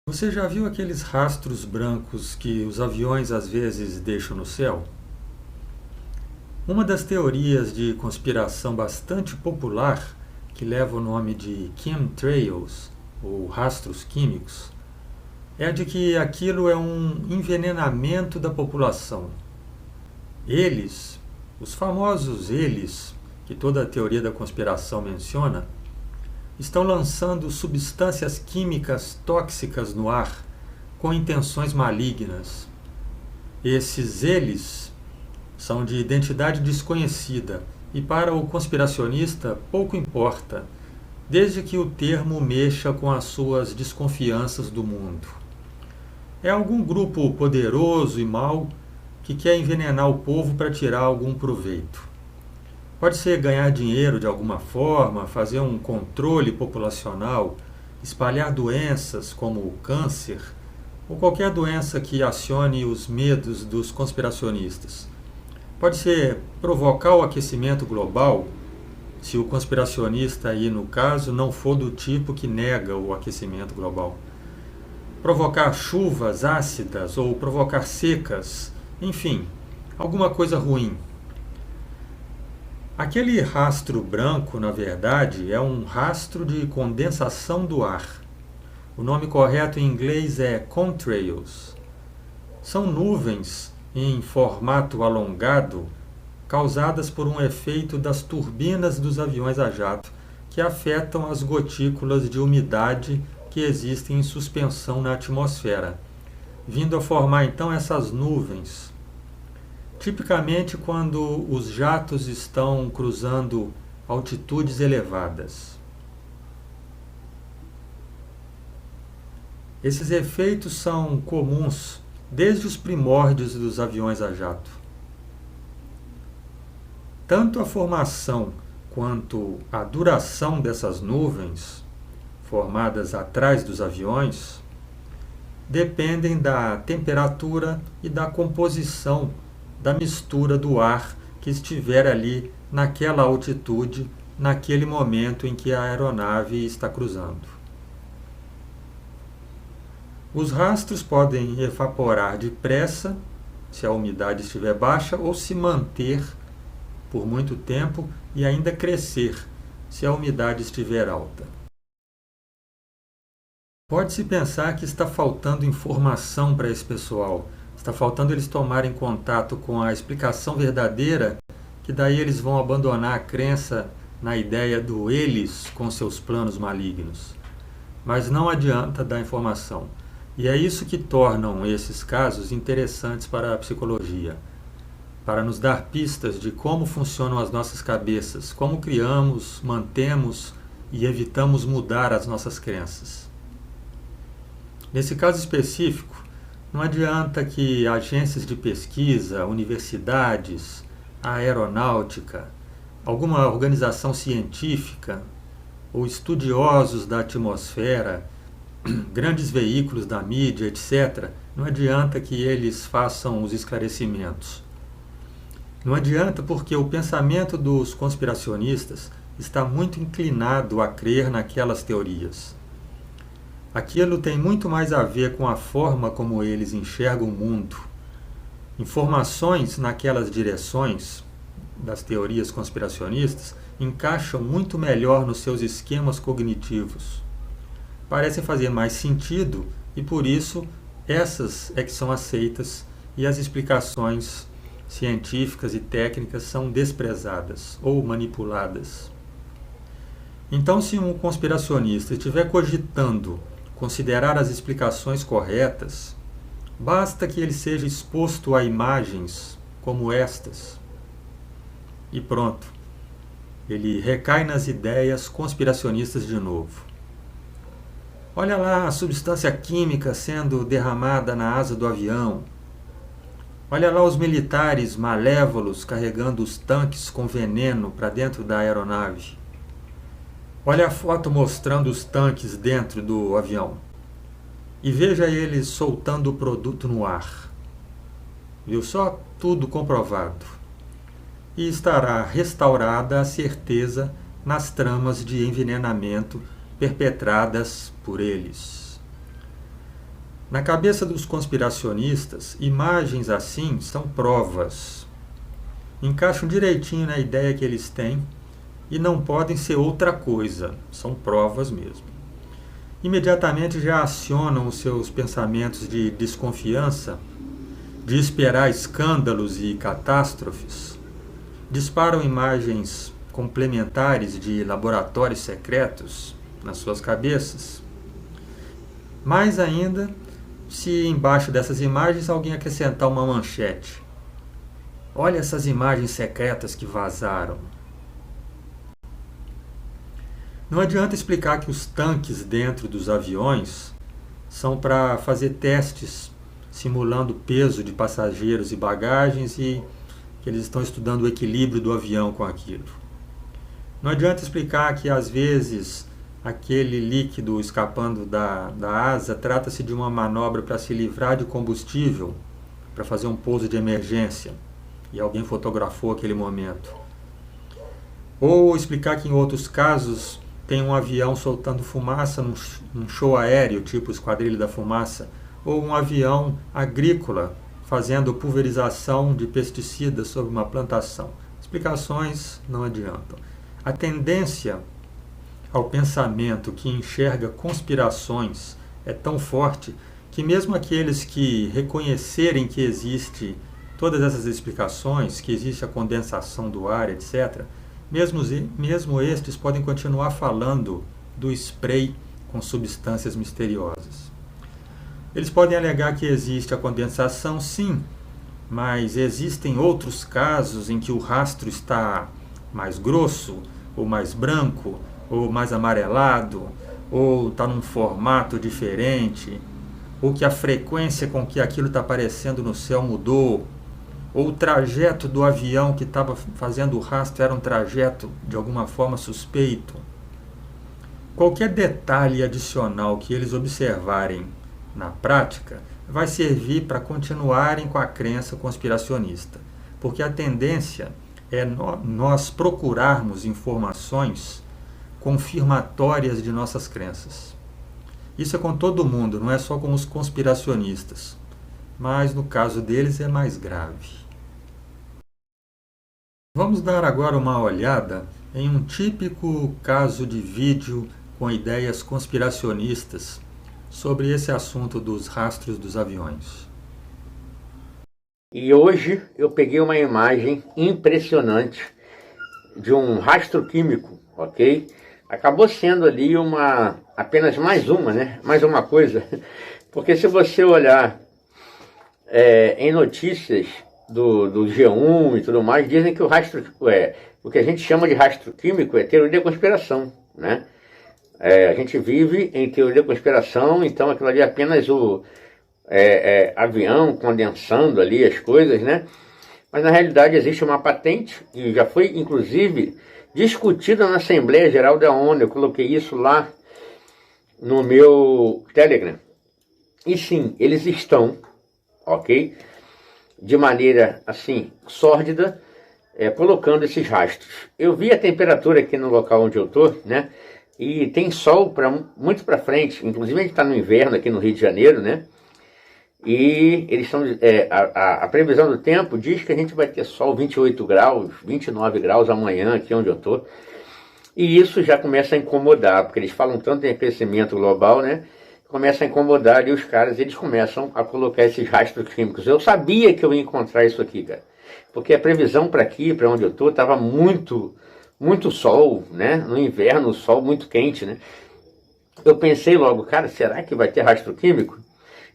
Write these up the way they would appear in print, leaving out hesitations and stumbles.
Você já viu aqueles rastros brancos que os aviões às vezes deixam no céu? Uma das teorias de conspiração bastante popular, que leva o nome de chemtrails, ou rastros químicos, é a de que aquilo é um envenenamento da população. Eles, os famosos eles, que toda a teoria da conspiração menciona, estão lançando substâncias químicas tóxicas no ar com intenções malignas. Esses eles são de identidade desconhecida e para o conspiracionista pouco importa, desde que o termo mexa com as suas desconfianças do mundo. É algum grupo poderoso e mau que quer envenenar o povo para tirar algum proveito. Pode ser ganhar dinheiro de alguma forma, fazer um controle populacional, espalhar doenças como o câncer ou qualquer doença que acione os medos dos conspiracionistas. Pode ser provocar o aquecimento global, se o conspiracionista aí no caso não for do tipo que nega o aquecimento global. Provocar chuvas ácidas ou provocar secas, enfim, alguma coisa ruim. Aquele rastro branco, na verdade, é um rastro de condensação do ar. O nome correto em inglês é contrails. São nuvens em formato alongado causadas por um efeito das turbinas dos aviões a jato que afetam as gotículas de umidade que existem em suspensão na atmosfera, vindo a formar então essas nuvens. Tipicamente quando os jatos estão cruzando altitudes elevadas. Esses efeitos são comuns desde os primórdios dos aviões a jato. Tanto a formação quanto a duração dessas nuvens, formadas atrás dos aviões, dependem da temperatura e da composição da mistura do ar que estiver ali naquela altitude, naquele momento em que a aeronave está cruzando. Os rastros podem evaporar depressa, se a umidade estiver baixa, ou se manter por muito tempo e ainda crescer, se a umidade estiver alta. Pode-se pensar que está faltando informação para esse pessoal. Está faltando eles tomarem contato com a explicação verdadeira, que daí eles vão abandonar a crença na ideia do eles com seus planos malignos. Mas não adianta dar informação. E é isso que tornam esses casos interessantes para a psicologia, para nos dar pistas de como funcionam as nossas cabeças, como criamos, mantemos e evitamos mudar as nossas crenças. Nesse caso específico, não adianta que agências de pesquisa, universidades, a aeronáutica, alguma organização científica ou estudiosos da atmosfera, grandes veículos da mídia, etc., não adianta que eles façam os esclarecimentos. Não adianta porque o pensamento dos conspiracionistas está muito inclinado a crer naquelas teorias. Aquilo tem muito mais a ver com a forma como eles enxergam o mundo. Informações naquelas direções das teorias conspiracionistas encaixam muito melhor nos seus esquemas cognitivos. Parecem fazer mais sentido e, por isso, essas é que são aceitas e as explicações científicas e técnicas são desprezadas ou manipuladas. Então, se um conspiracionista estiver cogitando considerar as explicações corretas, basta que ele seja exposto a imagens como estas. E pronto, ele recai nas ideias conspiracionistas de novo. Olha lá a substância química sendo derramada na asa do avião. Olha lá os militares malévolos carregando os tanques com veneno para dentro da aeronave. Olha a foto mostrando os tanques dentro do avião. E veja eles soltando o produto no ar. Viu só? Tudo comprovado. E estará restaurada a certeza nas tramas de envenenamento perpetradas por eles. Na cabeça dos conspiracionistas, imagens assim são provas. Encaixam direitinho na ideia que eles têm e não podem ser outra coisa, são provas mesmo. Imediatamente já acionam os seus pensamentos de desconfiança, de esperar escândalos e catástrofes, disparam imagens complementares de laboratórios secretos nas suas cabeças. Mais ainda, se embaixo dessas imagens alguém acrescentar uma manchete. Olha essas imagens secretas que vazaram. Não adianta explicar que os tanques dentro dos aviões são para fazer testes simulando o peso de passageiros e bagagens e que eles estão estudando o equilíbrio do avião com aquilo. Não adianta explicar que às vezes aquele líquido escapando da asa trata-se de uma manobra para se livrar de combustível, para fazer um pouso de emergência, e alguém fotografou aquele momento. Ou explicar que em outros casos tem um avião soltando fumaça num show aéreo, tipo Esquadrilha da Fumaça, ou um avião agrícola fazendo pulverização de pesticidas sobre uma plantação. Explicações não adiantam. A tendência ao pensamento que enxerga conspirações é tão forte que mesmo aqueles que reconhecerem que existe todas essas explicações, que existe a condensação do ar, etc., mesmo estes podem continuar falando do spray com substâncias misteriosas. Eles podem alegar que existe a condensação, sim, mas existem outros casos em que o rastro está mais grosso, ou mais branco, ou mais amarelado, ou está num formato diferente, ou que a frequência com que aquilo está aparecendo no céu mudou, ou o trajeto do avião que estava fazendo o rastro era um trajeto de alguma forma suspeito. Qualquer detalhe adicional que eles observarem na prática vai servir para continuarem com a crença conspiracionista, porque a tendência é nós procurarmos informações confirmatórias de nossas crenças. Isso é com todo mundo, não é só com os conspiracionistas, mas no caso deles é mais grave. Vamos dar agora uma olhada em um típico caso de vídeo com ideias conspiracionistas sobre esse assunto dos rastros dos aviões. E hoje eu peguei uma imagem impressionante de um rastro químico, ok? Acabou sendo ali apenas mais uma coisa, porque se você olhar em notícias do G1 e tudo mais, dizem que o que a gente chama de rastro químico é teoria da conspiração, né? A gente vive em teoria da conspiração, então aquilo ali é apenas o avião condensando ali as coisas, né? Mas na realidade existe uma patente, que já foi inclusive discutida na Assembleia Geral da ONU, eu coloquei isso lá no meu Telegram. E sim, eles estão, ok? De maneira assim, sórdida, colocando esses rastros. Eu vi a temperatura aqui no local onde eu estou, né? E tem sol muito para frente, inclusive a gente está no inverno aqui no Rio de Janeiro, né? E eles estão, a previsão do tempo diz que a gente vai ter sol 28 graus, 29 graus amanhã aqui onde eu estou. E isso já começa a incomodar, porque eles falam tanto em aquecimento global, né? Começa a incomodar e os caras, eles começam a colocar esses rastros químicos. Eu sabia que eu ia encontrar isso aqui, cara. Porque a previsão para aqui, para onde eu estou, estava muito sol, né? No inverno, o sol muito quente, né? Eu pensei logo, cara, será que vai ter rastro químico?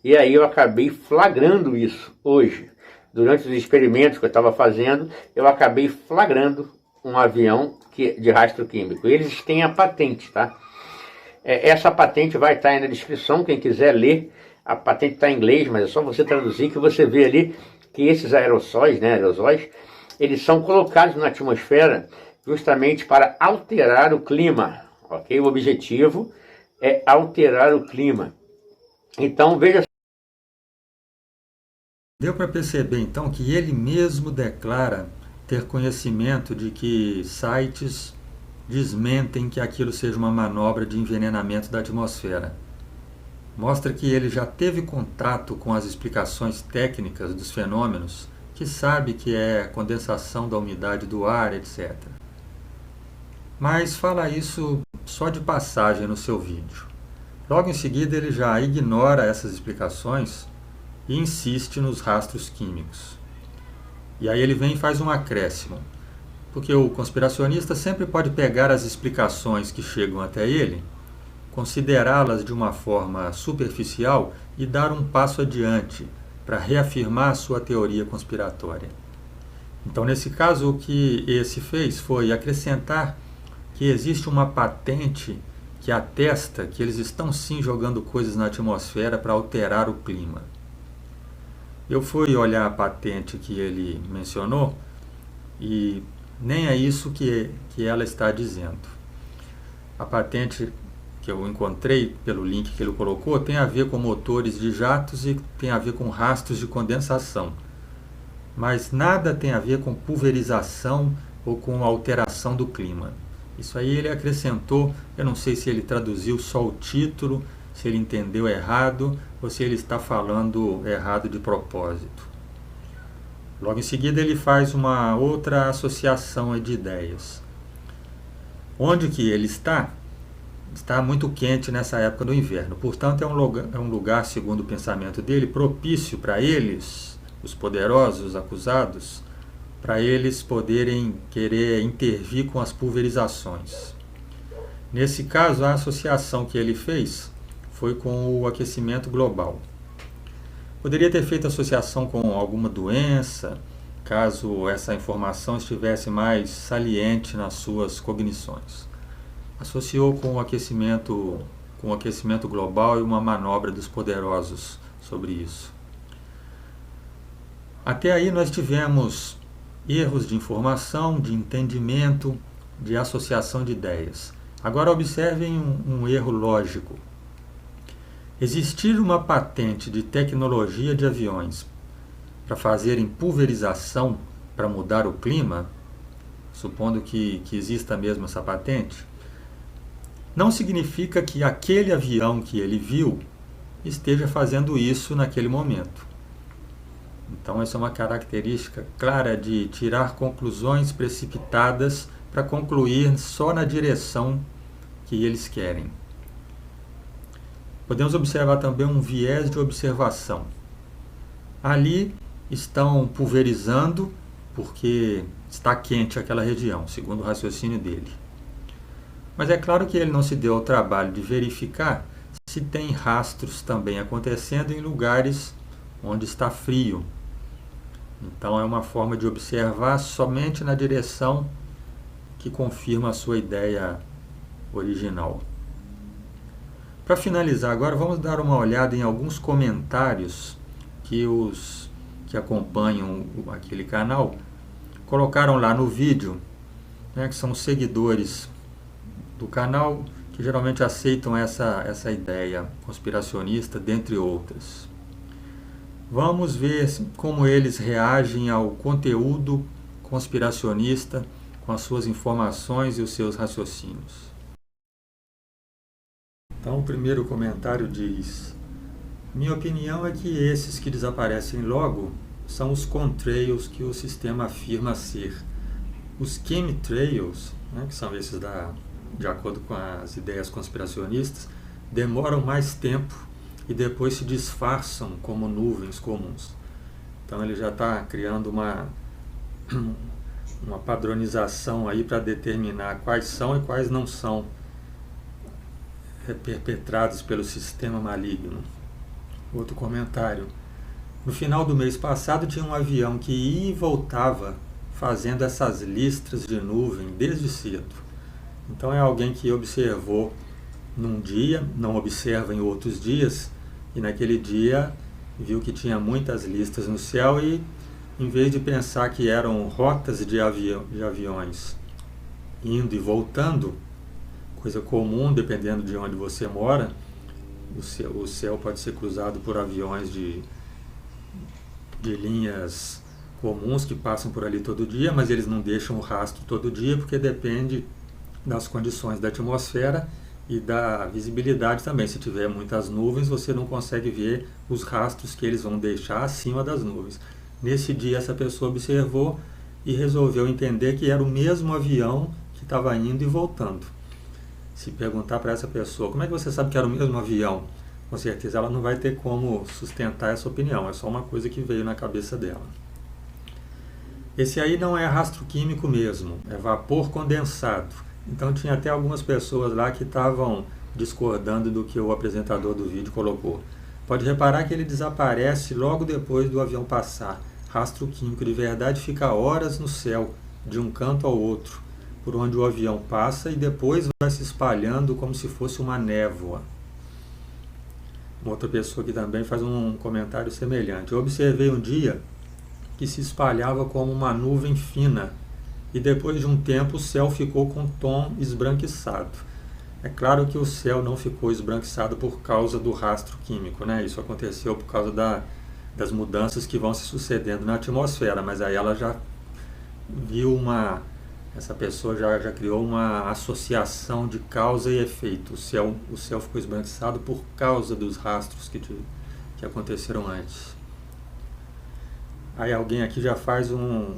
E aí eu acabei flagrando isso hoje. Durante os experimentos que eu estava fazendo, eu acabei flagrando um avião de rastro químico. Eles têm a patente, tá? Essa patente vai estar aí na descrição, quem quiser ler. A patente está em inglês, mas é só você traduzir que você vê ali que esses aerossóis, eles são colocados na atmosfera justamente para alterar o clima, ok? O objetivo é alterar o clima. Então, veja. Deu para perceber, então, que ele mesmo declara ter conhecimento de que sites desmentem que aquilo seja uma manobra de envenenamento da atmosfera. mostra que ele já teve contato com as explicações técnicas dos fenômenos, que sabe que é condensação da umidade do ar, etc. Mas fala isso só de passagem no seu vídeo. Logo em seguida ele já ignora essas explicações e insiste nos rastros químicos. E aí ele vem e faz um acréscimo, porque o conspiracionista sempre pode pegar as explicações que chegam até ele, considerá-las de uma forma superficial e dar um passo adiante para reafirmar sua teoria conspiratória. Então, nesse caso, o que esse fez foi acrescentar que existe uma patente que atesta que eles estão sim jogando coisas na atmosfera para alterar o clima. Eu fui olhar a patente que ele mencionou e nem é isso que ela está dizendo. A patente que eu encontrei pelo link que ele colocou tem a ver com motores de jatos e tem a ver com rastros de condensação. Mas nada tem a ver com pulverização ou com alteração do clima. Isso aí ele acrescentou, eu não sei se ele traduziu só o título, se ele entendeu errado ou se ele está falando errado de propósito. Logo em seguida ele faz uma outra associação de ideias. Onde que ele está? Está muito quente nessa época do inverno. Portanto, é um lugar, segundo o pensamento dele, propício para eles, os poderosos, os acusados, para eles poderem querer intervir com as pulverizações. Nesse caso, a associação que ele fez foi com o aquecimento global. Poderia ter feito associação com alguma doença, caso essa informação estivesse mais saliente nas suas cognições. Associou com o aquecimento global e uma manobra dos poderosos sobre isso. Até aí nós tivemos erros de informação, de entendimento, de associação de ideias. Agora observem um erro lógico. Existir uma patente de tecnologia de aviões para fazerem pulverização para mudar o clima, supondo que exista mesmo essa patente, não significa que aquele avião que ele viu esteja fazendo isso naquele momento. Então, essa é uma característica clara de tirar conclusões precipitadas para concluir só na direção que eles querem. Podemos observar também um viés de observação. Ali estão pulverizando porque está quente aquela região, segundo o raciocínio dele. Mas é claro que ele não se deu ao trabalho de verificar se tem rastros também acontecendo em lugares onde está frio. Então é uma forma de observar somente na direção que confirma a sua ideia original. Para finalizar agora, vamos dar uma olhada em alguns comentários que os que acompanham aquele canal colocaram lá no vídeo, né, que são seguidores do canal que geralmente aceitam essa ideia conspiracionista, dentre outras. Vamos ver como eles reagem ao conteúdo conspiracionista com as suas informações e os seus raciocínios. Então, o primeiro comentário diz: minha opinião é que esses que desaparecem logo são os contrails que o sistema afirma ser. Os chemtrails, né, que são esses de acordo com as ideias conspiracionistas, demoram mais tempo e depois se disfarçam como nuvens comuns. Então ele já está criando uma padronização aí para determinar quais são e quais não são perpetrados pelo sistema maligno. Outro comentário: no final do mês passado tinha um avião que ia e voltava fazendo essas listras de nuvem desde cedo. Então é alguém que observou num dia, não observa em outros dias, e naquele dia viu que tinha muitas listas no céu e, em vez de pensar que eram rotas de aviões indo e voltando, coisa comum dependendo de onde você mora, o céu pode ser cruzado por aviões de linhas comuns que passam por ali todo dia, mas eles não deixam o rastro todo dia porque depende das condições da atmosfera e da visibilidade também. Se tiver muitas nuvens, você não consegue ver os rastros que eles vão deixar acima das nuvens. Nesse dia, essa pessoa observou e resolveu entender que era o mesmo avião que estava indo e voltando. Se perguntar para essa pessoa, como é que você sabe que era o mesmo avião? Com certeza ela não vai ter como sustentar essa opinião, é só uma coisa que veio na cabeça dela. Esse aí não é rastro químico mesmo, é vapor condensado. Então tinha até algumas pessoas lá que estavam discordando do que o apresentador do vídeo colocou. Pode reparar que ele desaparece logo depois do avião passar. Rastro químico de verdade fica horas no céu, de um canto ao outro, por onde o avião passa e depois vai se espalhando como se fosse uma névoa. Uma outra pessoa que também faz um comentário semelhante. Eu observei um dia que se espalhava como uma nuvem fina e depois de um tempo o céu ficou com tom esbranquiçado. É claro que o céu não ficou esbranquiçado por causa do rastro químico, né? Isso aconteceu por causa das mudanças que vão se sucedendo na atmosfera, mas aí ela já viu essa pessoa já criou uma associação de causa e efeito. O céu ficou esbranquiçado por causa dos rastros que aconteceram antes. Aí alguém aqui já faz um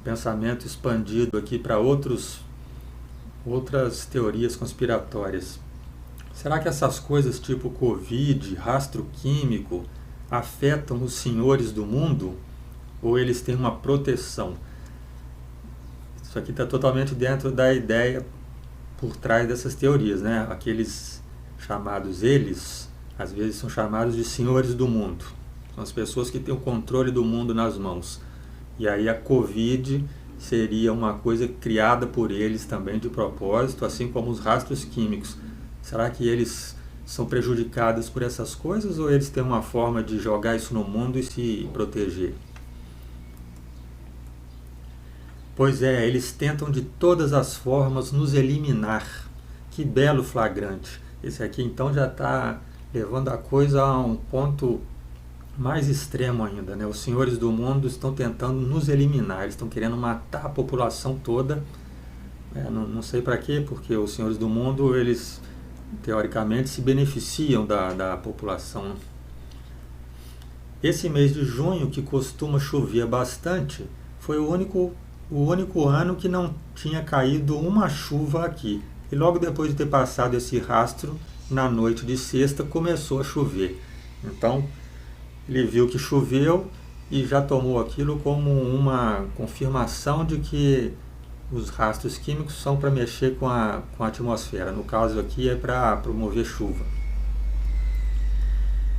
pensamento expandido aqui para outras teorias conspiratórias. Será que essas coisas tipo Covid, rastro químico, afetam os senhores do mundo? Ou eles têm uma proteção? Isso aqui está totalmente dentro da ideia por trás dessas teorias, né? Aqueles chamados eles, às vezes são chamados de senhores do mundo. São as pessoas que têm o controle do mundo nas mãos. E aí a Covid seria uma coisa criada por eles também de propósito, assim como os rastros químicos. Será que eles são prejudicados por essas coisas ou eles têm uma forma de jogar isso no mundo e se proteger? Pois é, eles tentam de todas as formas nos eliminar. Que belo flagrante. Esse aqui então já está levando a coisa a um ponto mais extremo ainda, né? Os senhores do mundo estão tentando nos eliminar, eles estão querendo matar a população toda. Não sei para quê, porque os senhores do mundo, eles teoricamente se beneficiam da população. Esse mês de junho, que costuma chover bastante, foi o único ano que não tinha caído uma chuva aqui. E logo depois de ter passado esse rastro, na noite de sexta começou a chover. Então ele viu que choveu e já tomou aquilo como uma confirmação de que os rastros químicos são para mexer com a atmosfera. No caso aqui é para promover chuva.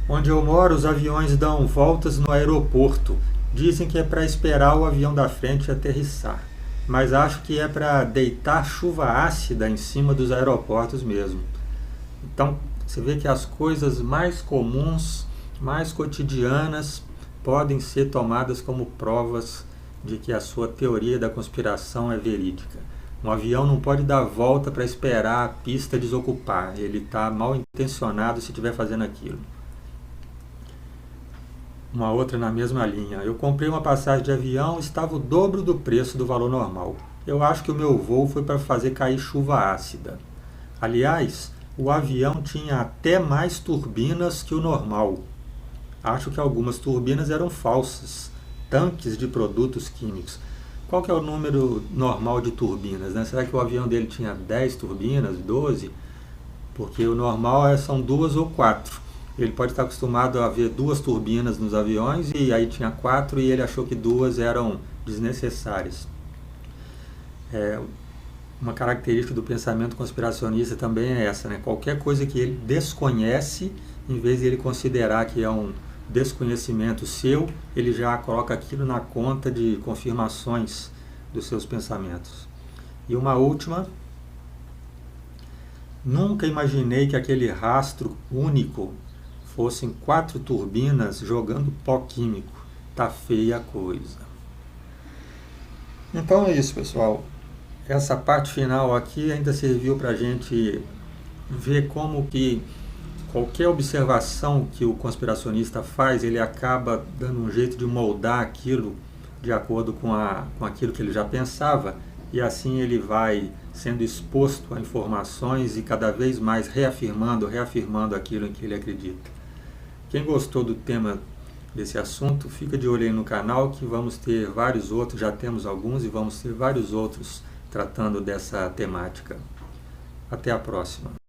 Onde eu moro, os aviões dão voltas no aeroporto. Dizem que é para esperar o avião da frente aterrissar. Mas acho que é para deitar chuva ácida em cima dos aeroportos mesmo. Então, você vê que as coisas mais comuns, mais cotidianas, podem ser tomadas como provas de que a sua teoria da conspiração é verídica. Um avião não pode dar volta para esperar a pista desocupar. Ele está mal intencionado se estiver fazendo aquilo. Uma outra na mesma linha. Eu comprei uma passagem de avião, estava o dobro do preço do valor normal. Eu acho que o meu voo foi para fazer cair chuva ácida. Aliás, o avião tinha até mais turbinas que o normal. Acho que algumas turbinas eram falsas, tanques de produtos químicos. Qual que é o número normal de turbinas, né? Será que o avião dele tinha 10 turbinas, 12? Porque o normal são 2 ou 4. Ele pode estar acostumado a ver 2 turbinas nos aviões e aí tinha 4 e ele achou que 2 eram desnecessárias. Uma característica do pensamento conspiracionista também é essa, né? Qualquer coisa que ele desconhece, em vez de ele considerar que é um desconhecimento seu, ele já coloca aquilo na conta de confirmações dos seus pensamentos. E uma última: nunca imaginei que aquele rastro único fossem 4 turbinas jogando pó químico. Tá feia a coisa. Então é isso, pessoal. Essa parte final aqui ainda serviu para a gente ver como que qualquer observação que o conspiracionista faz, ele acaba dando um jeito de moldar aquilo de acordo com aquilo que ele já pensava, e assim ele vai sendo exposto a informações e cada vez mais reafirmando aquilo em que ele acredita. Quem gostou do tema desse assunto, fica de olho aí no canal que vamos ter vários outros, já temos alguns e vamos ter vários outros tratando dessa temática. Até a próxima.